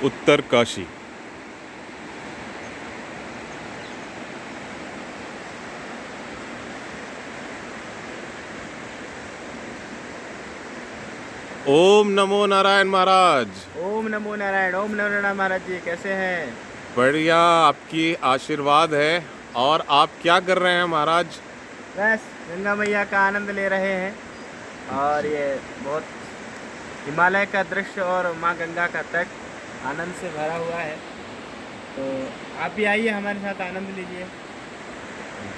उत्तरकाशी। ओम नमो नारायण महाराज। ओम नमो नारायण। ओम नमो नारायण महाराज जी, कैसे हैं? बढ़िया, आपकी आशीर्वाद है। और आप क्या कर रहे हैं महाराज? बस गंगा मैया का आनंद ले रहे हैं। और जी ये बहुत हिमालय का दृश्य और माँ गंगा का तट आनंद से भरा हुआ है। तो आप भी आइए, हमारे साथ आनंद लीजिए।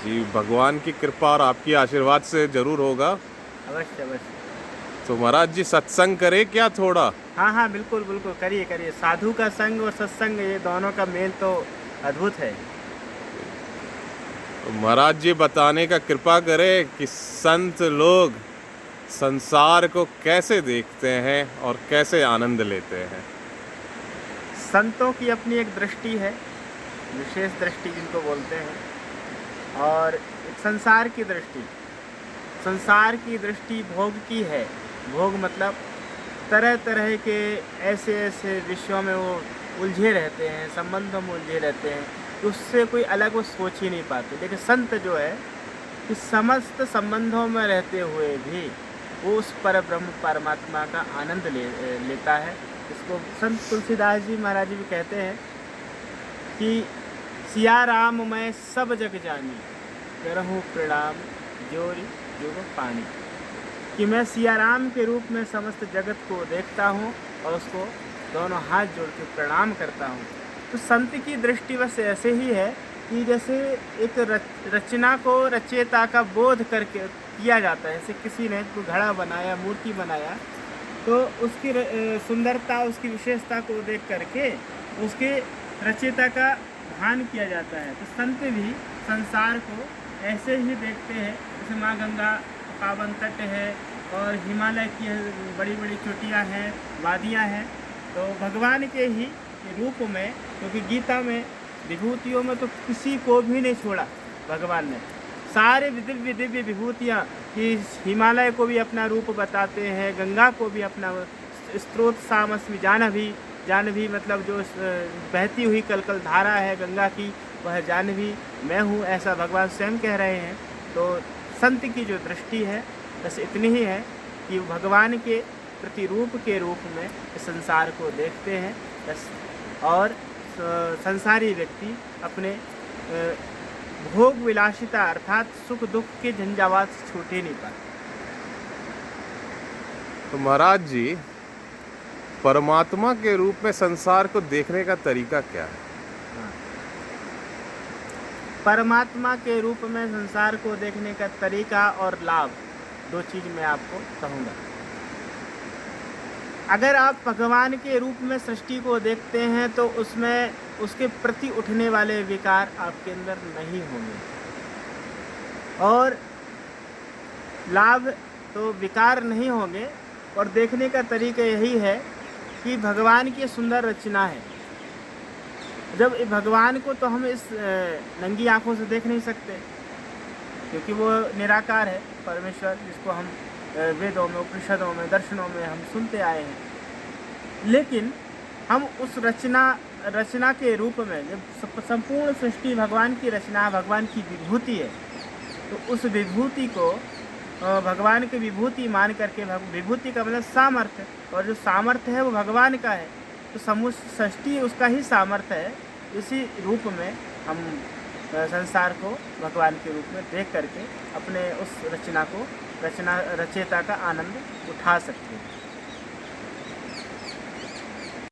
जी, भगवान की कृपा और आपकी आशीर्वाद से जरूर होगा। अवश्य अवश्य। तो महाराज जी, सत्संग करें क्या थोड़ा? हाँ हाँ, बिल्कुल बिल्कुल, करिए करिए। साधु का संग और सत्संग, ये दोनों का मेल तो अद्भुत है। तो महाराज जी बताने का कृपा करें कि संत लोग संसार को कैसे देखते हैं और कैसे आनंद लेते हैं। संतों की अपनी एक दृष्टि है, विशेष दृष्टि जिनको बोलते हैं। और एक संसार की दृष्टि। संसार की दृष्टि भोग की है। भोग मतलब तरह तरह के ऐसे ऐसे विषयों में वो उलझे रहते हैं, संबंधों में उलझे रहते हैं कि उससे कोई अलग वो सोच ही नहीं पाते। लेकिन संत जो है कि समस्त संबंधों में रहते हुए भी वो उस पर ब्रह्म परमात्मा का आनंद लेता है। इसको संत तुलसीदास जी महाराज जी भी कहते हैं कि सिया राम मैं सब जग जानी, करहूँ प्रणाम जोरी जुग पानी। कि मैं सिया राम के रूप में समस्त जगत को देखता हूँ और उसको दोनों हाथ जोड़ के प्रणाम करता हूँ। तो संत की दृष्टि बस ऐसे ही है कि जैसे एक रचना को रचयिता का बोध करके किया जाता है। जैसे किसी ने कोई घड़ा बनाया, मूर्ति बनाया, तो उसकी सुंदरता, उसकी विशेषता को देख करके उसके रचयिता का ध्यान किया जाता है। तो संत भी संसार को ऐसे ही देखते हैं। जैसे माँ गंगा पावन तट है और हिमालय की बड़ी बड़ी चोटियाँ हैं, वादियाँ हैं, तो भगवान के ही रूप में। क्योंकि गीता में विभूतियों में तो किसी को भी नहीं छोड़ा भगवान ने। सारे दिव्य दिव्य विभूतियाँ कि हिमालय को भी अपना रूप बताते हैं, गंगा को भी अपना स्रोत सामस्मि जानवी मतलब जो बहती हुई कलकल धारा है गंगा की, वह जानवी मैं हूँ, ऐसा भगवान स्वयं कह रहे हैं। तो संत की जो दृष्टि है बस इतनी ही है कि भगवान के प्रतिरूप के रूप में इस संसार को देखते हैं बस। और संसारी व्यक्ति अपने भोग विलासिता अर्थात सुख दुख के झंझावात से छूट ही नहीं पाते। तो महाराज जी, परमात्मा के रूप में संसार को देखने का तरीका क्या है? हाँ। परमात्मा के रूप में संसार को देखने का तरीका और लाभ, दो चीज़ मैं आपको कहूँगा। अगर आप भगवान के रूप में सृष्टि को देखते हैं तो उसमें उसके प्रति उठने वाले विकार आपके अंदर नहीं होंगे। और लाभ तो विकार नहीं होंगे। और देखने का तरीका यही है कि भगवान की सुंदर रचना है। जब भगवान को तो हम इस नंगी आंखों से देख नहीं सकते, क्योंकि वो निराकार है परमेश्वर, जिसको हम वेदों में, उपनिषदों में, दर्शनों में हम सुनते आए हैं। लेकिन हम उस रचना के रूप में, जब संपूर्ण सृष्टि भगवान की रचना, भगवान की विभूति है, तो उस विभूति को भगवान की विभूति मान करके, विभूति का मतलब सामर्थ्य, और जो सामर्थ्य है वो भगवान का है, तो समूह सृष्टि उसका ही सामर्थ्य है। इसी रूप में हम संसार को भगवान के रूप में देख करके अपने उस रचना रचयिता का आनंद उठा सकते हैं।